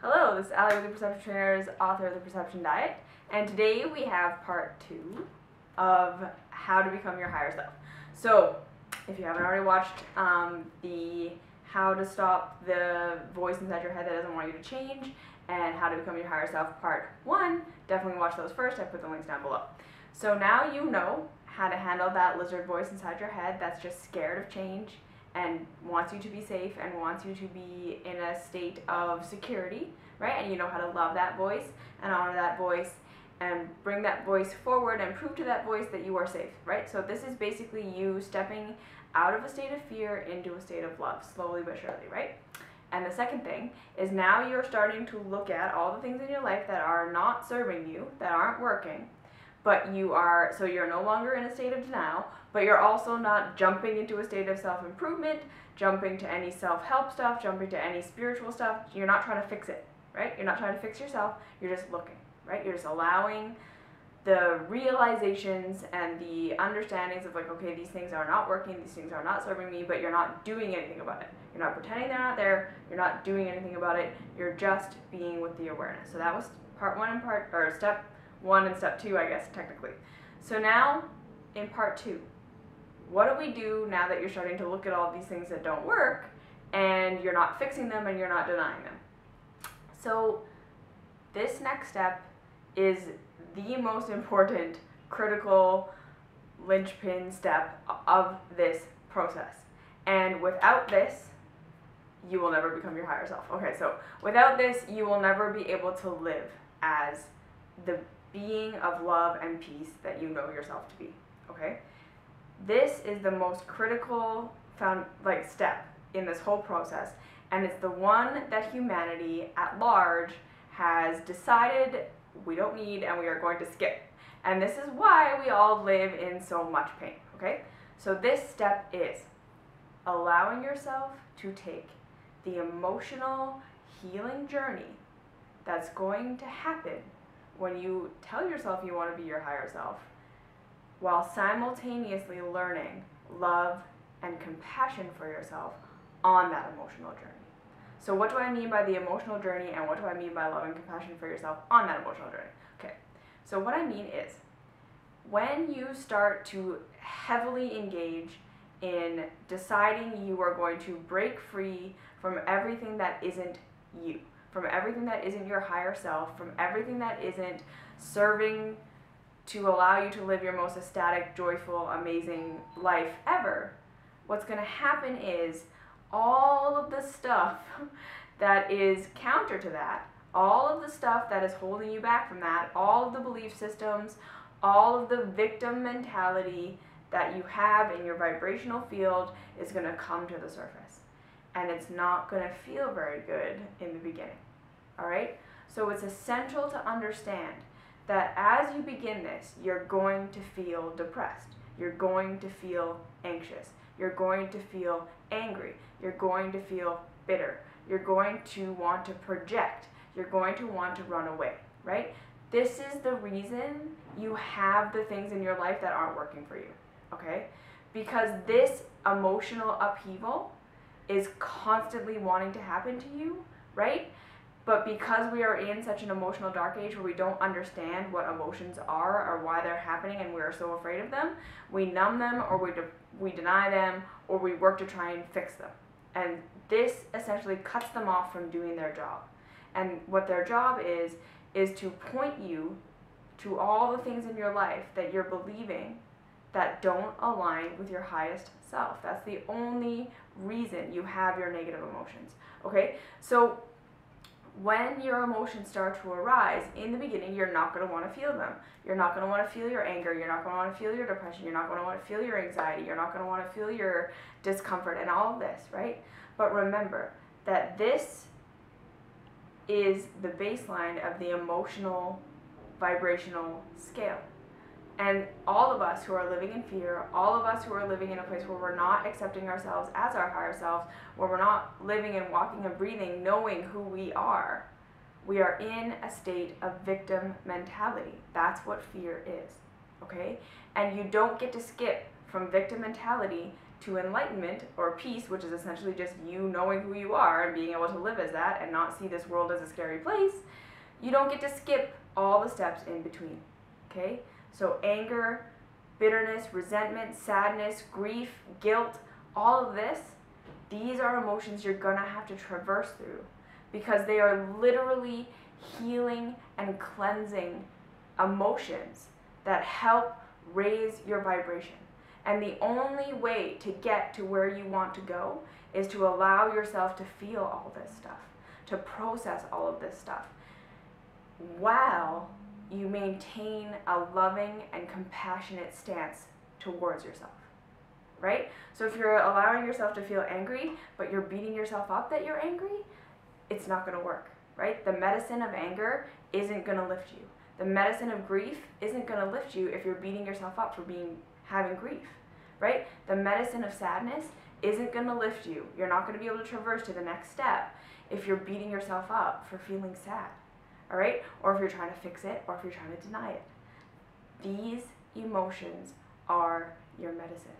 Hello, this is Allie with the Perception Trainers, author of The Perception Diet, and today we have part 2 of how to become your higher self. So, if you haven't already watched the how to stop the voice inside your head that doesn't want you to change and how to become your higher self part 1, definitely watch those first. I put the links down below. So now you know how to handle that lizard voice inside your head that's just scared of change and wants you to be safe and wants you to be in a state of security, right? And you know how to love that voice and honor that voice and bring that voice forward and prove to that voice that you are safe, right? So this is basically you stepping out of a state of fear into a state of love, slowly but surely, right? And the second thing is now you're starting to look at all the things in your life that are not serving you, that aren't working, but so you're no longer in a state of denial, but you're also not jumping into a state of self-improvement, jumping to any self-help stuff, jumping to any spiritual stuff. You're not trying to fix it, right? You're not trying to fix yourself, you're just looking, right? You're just allowing the realizations and the understandings of like, okay, these things are not working, these things are not serving me, but you're not doing anything about it. You're not pretending they're not there, you're not doing anything about it, you're just being with the awareness. So that was part 1 and step 1 and step 2, I guess, technically. So now, in part 2, what do we do now that you're starting to look at all these things that don't work and you're not fixing them and you're not denying them? So this next step is the most important, critical, linchpin step of this process. And without this, you will never become your higher self. Okay, so without this, you will never be able to live as the being of love and peace that you know yourself to be, okay? This is the most critical step in this whole process, and it's the one that humanity at large has decided we don't need and we are going to skip. And this is why we all live in so much pain, okay? So this step is allowing yourself to take the emotional healing journey that's going to happen when you tell yourself you want to be your higher self, while simultaneously learning love and compassion for yourself on that emotional journey. So what do I mean by the emotional journey and what do I mean by love and compassion for yourself on that emotional journey? Okay, so what I mean is when you start to heavily engage in deciding you are going to break free from everything that isn't you, from everything that isn't your higher self, from everything that isn't serving to allow you to live your most ecstatic, joyful, amazing life ever, what's going to happen is all of the stuff that is counter to that, all of the stuff that is holding you back from that, all of the belief systems, all of the victim mentality that you have in your vibrational field is going to come to the surface. And it's not going to feel very good in the beginning. All right? So it's essential to understand that as you begin this, you're going to feel depressed. You're going to feel anxious. You're going to feel angry. You're going to feel bitter. You're going to want to project. You're going to want to run away, right? This is the reason you have the things in your life that aren't working for you, okay? Because this emotional upheaval is constantly wanting to happen to you, right? But because we are in such an emotional dark age where we don't understand what emotions are or why they're happening and we are so afraid of them, we numb them or we deny them or we work to try and fix them. And this essentially cuts them off from doing their job. And what their job is to point you to all the things in your life that you're believing that don't align with your highest self. That's the only reason you have your negative emotions, okay? So when your emotions start to arise, in the beginning, you're not going to want to feel them. You're not going to want to feel your anger. You're not going to want to feel your depression. You're not going to want to feel your anxiety. You're not going to want to feel your discomfort and all of this, right? But remember that this is the baseline of the emotional vibrational scale. And all of us who are living in fear, all of us who are living in a place where we're not accepting ourselves as our higher selves, where we're not living and walking and breathing knowing who we are in a state of victim mentality. That's what fear is, okay? And you don't get to skip from victim mentality to enlightenment or peace, which is essentially just you knowing who you are and being able to live as that and not see this world as a scary place, you don't get to skip all the steps in between. Okay? So anger, bitterness, resentment, sadness, grief, guilt, all of this, these are emotions you're going to have to traverse through because they are literally healing and cleansing emotions that help raise your vibration. And the only way to get to where you want to go is to allow yourself to feel all this stuff, to process all of this stuff, while you maintain a loving and compassionate stance towards yourself, right? So if you're allowing yourself to feel angry, but you're beating yourself up that you're angry, it's not going to work, right? The medicine of anger isn't going to lift you. The medicine of grief isn't going to lift you if you're beating yourself up for having grief, right? The medicine of sadness isn't going to lift you. You're not going to be able to traverse to the next step if you're beating yourself up for feeling sad, all right? Or if you're trying to fix it, or if you're trying to deny it. These emotions are your medicine,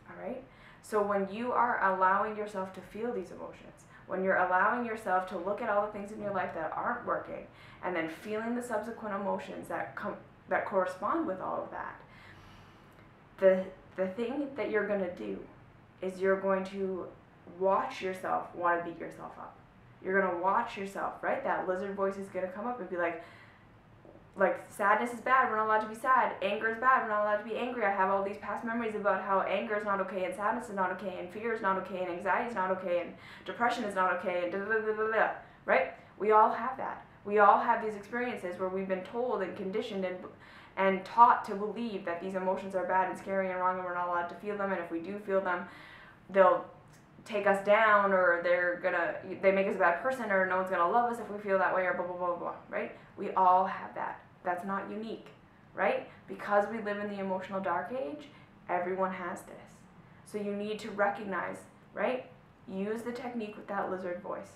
all right? So when you are allowing yourself to feel these emotions, when you're allowing yourself to look at all the things in your life that aren't working, and then feeling the subsequent emotions that correspond with all of that, the thing that you're going to do is you're going to watch yourself want to beat yourself up. You're going to watch yourself, right? That lizard voice is going to come up and be like sadness is bad, we're not allowed to be sad. Anger is bad, we're not allowed to be angry. I have all these past memories about how anger is not okay, and sadness is not okay, and fear is not okay, and anxiety is not okay, and depression is not okay, and da-da-da-da-da, right? We all have that. We all have these experiences where we've been told and conditioned and taught to believe that these emotions are bad and scary and wrong, and we're not allowed to feel them, and if we do feel them, they'll take us down, or they make us a bad person, or no one's gonna love us if we feel that way, or blah, blah, blah, blah, right? We all have that. That's not unique, right? Because we live in the emotional dark age, everyone has this. So you need to recognize, right? Use the technique with that lizard voice.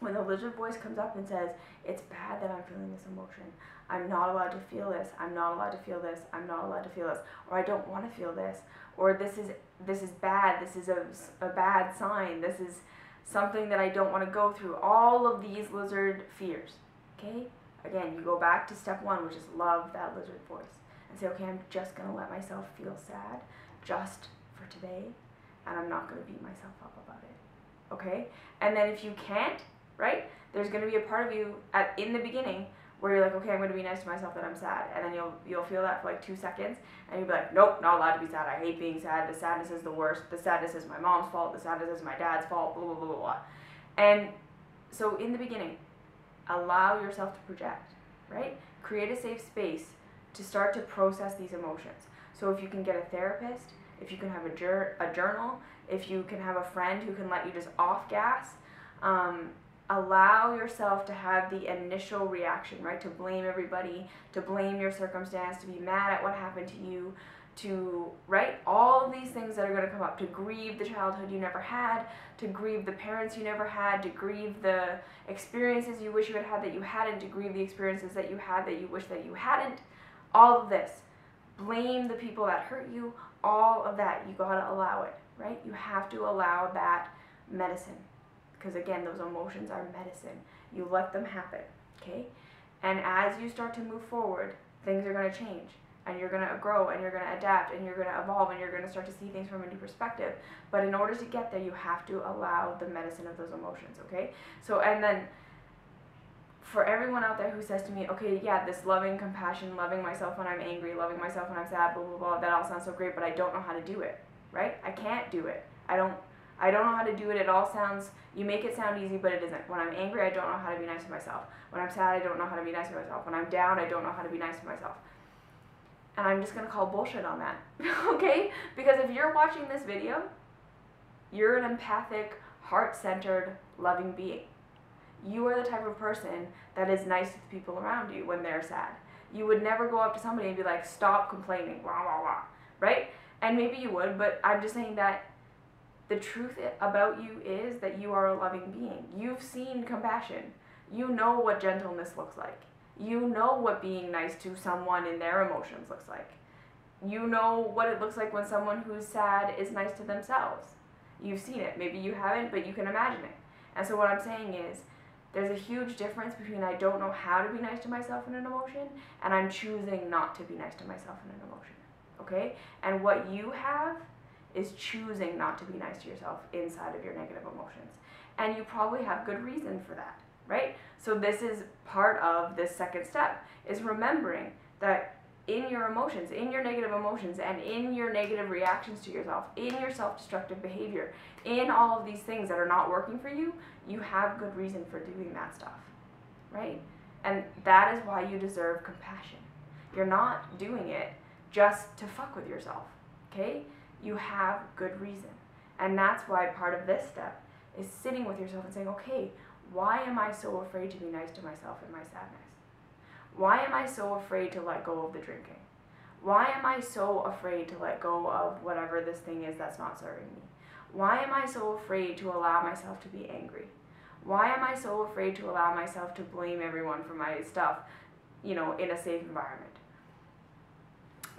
When the lizard voice comes up and says, it's bad that I'm feeling this emotion, I'm not allowed to feel this, I'm not allowed to feel this, I'm not allowed to feel this, or I don't want to feel this, or this is bad, this is a bad sign, this is something that I don't want to go through, all of these lizard fears, okay? Again, you go back to step one, which is love that lizard voice, and say, okay, I'm just going to let myself feel sad just for today, and I'm not going to beat myself up about it, okay? And then if you can't, right, there's going to be a part of you in the beginning where you're like, okay, I'm going to be nice to myself that I'm sad, and then you'll feel that for like 2 seconds, and you'll be like, nope, not allowed to be sad, I hate being sad, the sadness is the worst, the sadness is my mom's fault, the sadness is my dad's fault, blah, blah, blah, blah, blah. And so in the beginning, allow yourself to project, right? Create a safe space to start to process these emotions. So if you can get a therapist, if you can have a journal, if you can have a friend who can let you just off gas, allow yourself to have the initial reaction, right? To blame everybody, to blame your circumstance, to be mad at what happened to you, to, right? All of these things that are going to come up, to grieve the childhood you never had, to grieve the parents you never had, to grieve the experiences you wish you had had that you hadn't, to grieve the experiences that you had that you wish that you hadn't. All of this. Blame the people that hurt you. All of that. You got to allow it, right? You have to allow that medicine. Because again, those emotions are medicine. You let them happen, okay? And as you start to move forward, things are going to change. And you're going to grow, and you're going to adapt, and you're going to evolve, and you're going to start to see things from a new perspective. But in order to get there, you have to allow the medicine of those emotions, okay? So, and then, for everyone out there who says to me, okay, yeah, this loving compassion, loving myself when I'm angry, loving myself when I'm sad, blah, blah, blah, that all sounds so great, but I don't know how to do it, right? I can't do it. I don't know how to do it. It all sounds, you make it sound easy, but it isn't. When I'm angry, I don't know how to be nice to myself. When I'm sad, I don't know how to be nice to myself. When I'm down, I don't know how to be nice to myself. And I'm just going to call bullshit on that, okay? Because if you're watching this video, you're an empathic, heart-centered, loving being. You are the type of person that is nice to the people around you when they're sad. You would never go up to somebody and be like, stop complaining, blah, blah, blah, right? And maybe you would, but I'm just saying that the truth about you is that you are a loving being. You've seen compassion. You know what gentleness looks like. You know what being nice to someone in their emotions looks like. You know what it looks like when someone who's sad is nice to themselves. You've seen it. Maybe you haven't, but you can imagine it. And so what I'm saying is, there's a huge difference between I don't know how to be nice to myself in an emotion and I'm choosing not to be nice to myself in an emotion. Okay? And what you have is choosing not to be nice to yourself inside of your negative emotions. And you probably have good reason for that, right? So this is part of this second step, is remembering that in your emotions, in your negative emotions, and in your negative reactions to yourself, in your self-destructive behavior, in all of these things that are not working for you, you have good reason for doing that stuff, right? And that is why you deserve compassion. You're not doing it just to fuck with yourself, okay? You have good reason. And that's why part of this step is sitting with yourself and saying, okay, why am I so afraid to be nice to myself in my sadness? Why am I so afraid to let go of the drinking? Why am I so afraid to let go of whatever this thing is that's not serving me? Why am I so afraid to allow myself to be angry? Why am I so afraid to allow myself to blame everyone for my stuff, in a safe environment?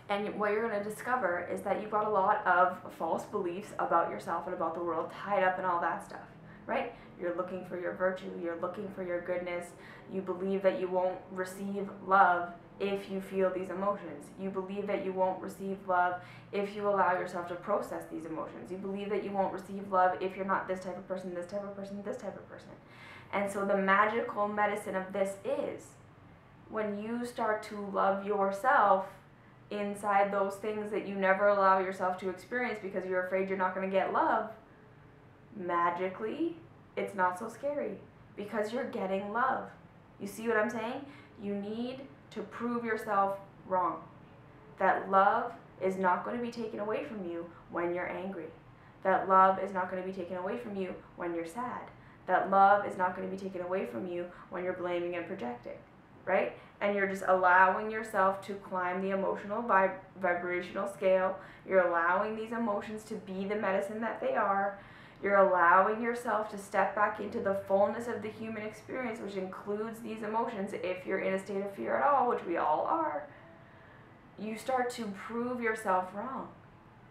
And what you're going to discover is that you've got a lot of false beliefs about yourself and about the world tied up in all that stuff, right? You're looking for your virtue, you're looking for your goodness, you believe that you won't receive love if you feel these emotions. You believe that you won't receive love if you allow yourself to process these emotions. You believe that you won't receive love if you're not this type of person, this type of person, this type of person. And so the magical medicine of this is when you start to love yourself inside those things that you never allow yourself to experience because you're afraid you're not going to get love, magically, it's not so scary because you're getting love. You see what I'm saying? You need to prove yourself wrong. That love is not going to be taken away from you when you're angry. That love is not going to be taken away from you when you're sad. That love is not going to be taken away from you when you're blaming and projecting, right? And you're just allowing yourself to climb the emotional vibrational scale. You're allowing these emotions to be the medicine that they are. You're allowing yourself to step back into the fullness of the human experience, which includes these emotions. If you're in a state of fear at all, which we all are, you start to prove yourself wrong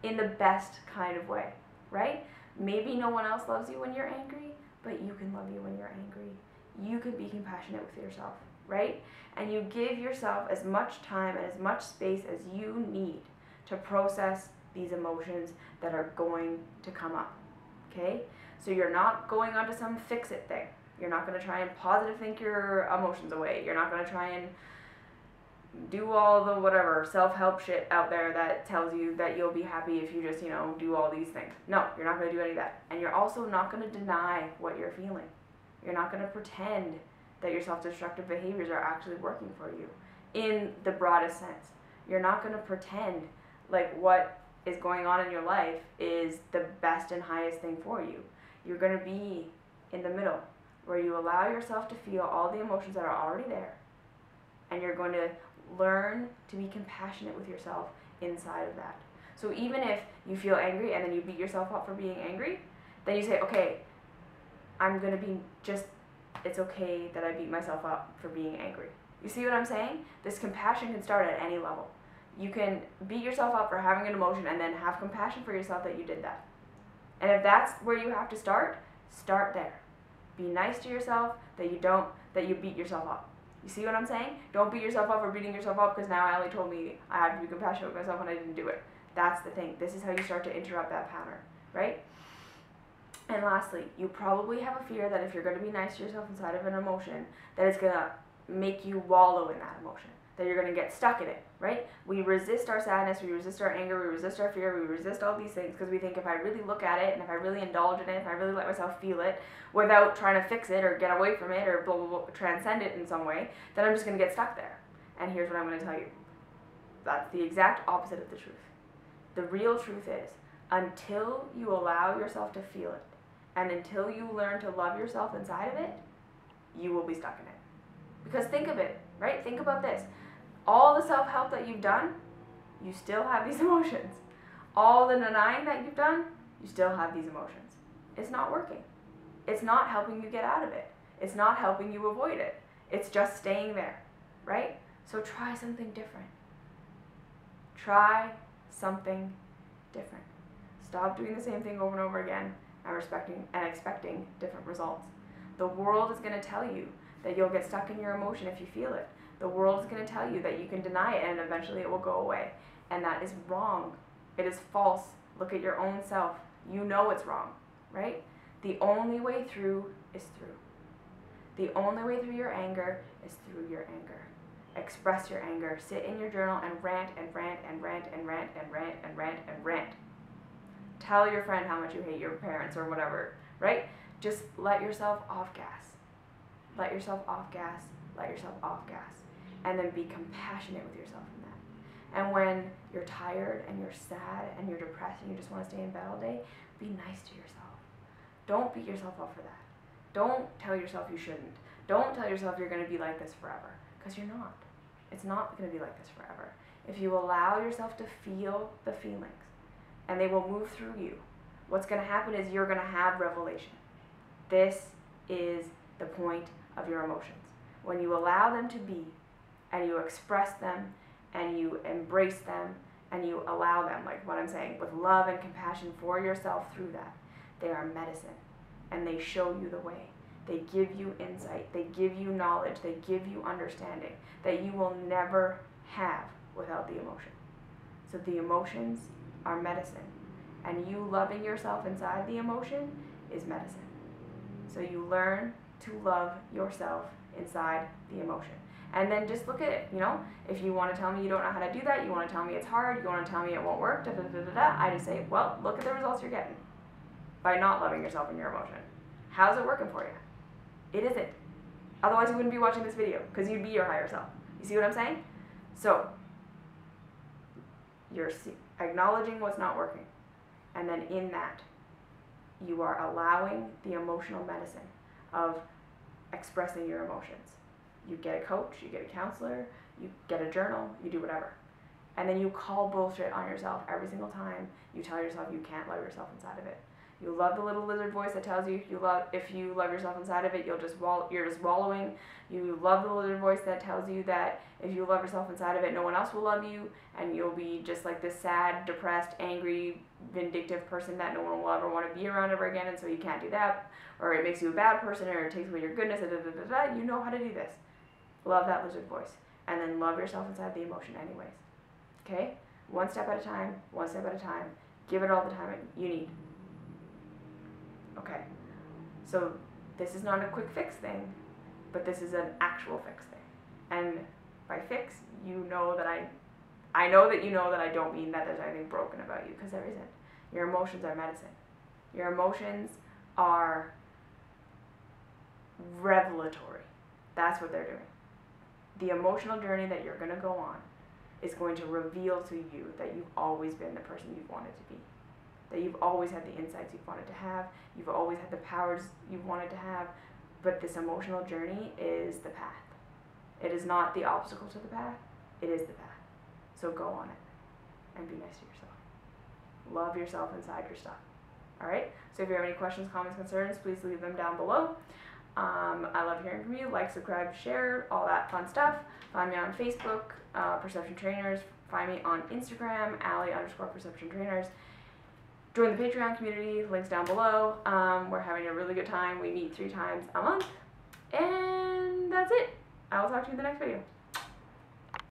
in the best kind of way, right? Maybe no one else loves you when you're angry, but you can love you when you're angry. You can be compassionate with yourself, right? And you give yourself as much time and as much space as you need to process these emotions that are going to come up. Okay? So you're not going on to some fix-it thing. You're not going to try and positive think your emotions away. You're not going to try and do all the whatever self-help shit out there that tells you that you'll be happy if you just, do all these things. No, you're not going to do any of that. And you're also not going to deny what you're feeling. You're not going to pretend that your self-destructive behaviors are actually working for you in the broadest sense. You're not going to pretend like what is going on in your life is the best and highest thing for you. You're going to be in the middle where you allow yourself to feel all the emotions that are already there, and you're going to learn to be compassionate with yourself inside of that. So even if you feel angry and then you beat yourself up for being angry, then you say, okay, I'm going to be it's okay that I beat myself up for being angry. You see what I'm saying? This compassion can start at any level. You can beat yourself up for having an emotion and then have compassion for yourself that you did that. And if that's where you have to start there. Be nice to yourself that you beat yourself up. You see what I'm saying? Don't beat yourself up for beating yourself up because now Allie told me I had to be compassionate with myself and I didn't do it. That's the thing. This is how you start to interrupt that pattern, right? And lastly, you probably have a fear that if you're going to be nice to yourself inside of an emotion, that it's going to make you wallow in that emotion, that you're going to get stuck in it, right? We resist our sadness, we resist our anger, we resist our fear, we resist all these things because we think if I really look at it and if I really indulge in it, if I really let myself feel it without trying to fix it or get away from it or blah, blah, blah, transcend it in some way, then I'm just going to get stuck there. And here's what I'm going to tell you. That's the exact opposite of the truth. The real truth is, until you allow yourself to feel it, and until you learn to love yourself inside of it, you will be stuck in it. Because think of it, right? Think about this. All the self-help that you've done, you still have these emotions. All the denying that you've done, you still have these emotions. It's not working. It's not helping you get out of it. It's not helping you avoid it. It's just staying there, right? So try something different. Try something different. Stop doing the same thing over and over again and expecting different results. The world is going to tell you that you'll get stuck in your emotion if you feel it. The world is going to tell you that you can deny it and eventually it will go away. And that is wrong. It is false. Look at your own self. You know it's wrong, right? The only way through is through. The only way through your anger is through your anger. Express your anger. Sit in your journal and rant and rant and rant and rant and rant and rant and rant. Tell your friend how much you hate your parents or whatever, right? Just let yourself off gas. Let yourself off gas. Let yourself off gas. And then be compassionate with yourself in that. And when you're tired and you're sad and you're depressed and you just want to stay in bed all day, be nice to yourself. Don't beat yourself up for that. Don't tell yourself you shouldn't. Don't tell yourself you're going to be like this forever, because you're not. It's not going to be like this forever. If you allow yourself to feel the feelings, and they will move through you, what's going to happen is you're going to have revelation. This is the point of your emotions. When you allow them to be, and you express them, and you embrace them, and you allow them, like what I'm saying, with love and compassion for yourself through that, they are medicine, and they show you the way. They give you insight, they give you knowledge, they give you understanding that you will never have without the emotion. So the emotions are medicine, and you loving yourself inside the emotion is medicine. So you learn to love yourself inside the emotion. And then just look at it, you know, if you want to tell me you don't know how to do that, you want to tell me it's hard, you want to tell me it won't work, I just say, well, look at the results you're getting by not loving yourself in your emotion. How's it working for you? It isn't. Otherwise you wouldn't be watching this video, because you'd be your higher self. You see what I'm saying? So, you're acknowledging what's not working. And then in that, you are allowing the emotional medicine of expressing your emotions. You get a coach, you get a counselor, you get a journal, you do whatever. And then you call bullshit on yourself every single time you tell yourself you can't love yourself inside of it. You love the little lizard voice that tells you if you love yourself inside of it, you're just wallowing. You love the lizard voice that tells you that if you love yourself inside of it, no one else will love you, and you'll be just like this sad, depressed, angry, vindictive person that no one will ever want to be around ever again, and so you can't do that, or it makes you a bad person, or it takes away your goodness, You know how to do this. Love that lizard voice, and then love yourself inside the emotion anyways. Okay? One step at a time, one step at a time. Give it all the time you need. Okay, so this is not a quick fix thing, but this is an actual fix thing. And by fix, you know that I know that you know that I don't mean that there's anything broken about you, because there isn't. Your emotions are medicine. Your emotions are revelatory. That's what they're doing. The emotional journey that you're going to go on is going to reveal to you that you've always been the person you've wanted to be. That you've always had the insights you've wanted to have, you've always had the powers you've wanted to have, but this emotional journey is the path. It is not the obstacle to the path, it is the path. So go on it, and be nice to yourself. Love yourself inside your stuff. Alright? So if you have any questions, comments, concerns, please leave them down below. I love hearing from you. Like, subscribe, share, all that fun stuff. Find me on Facebook, Perception Trainers. Find me on Instagram, Allie_Perception Trainers. Join the Patreon community, links down below. We're having a really good time. We meet 3 times a month. And that's it. I will talk to you in the next video.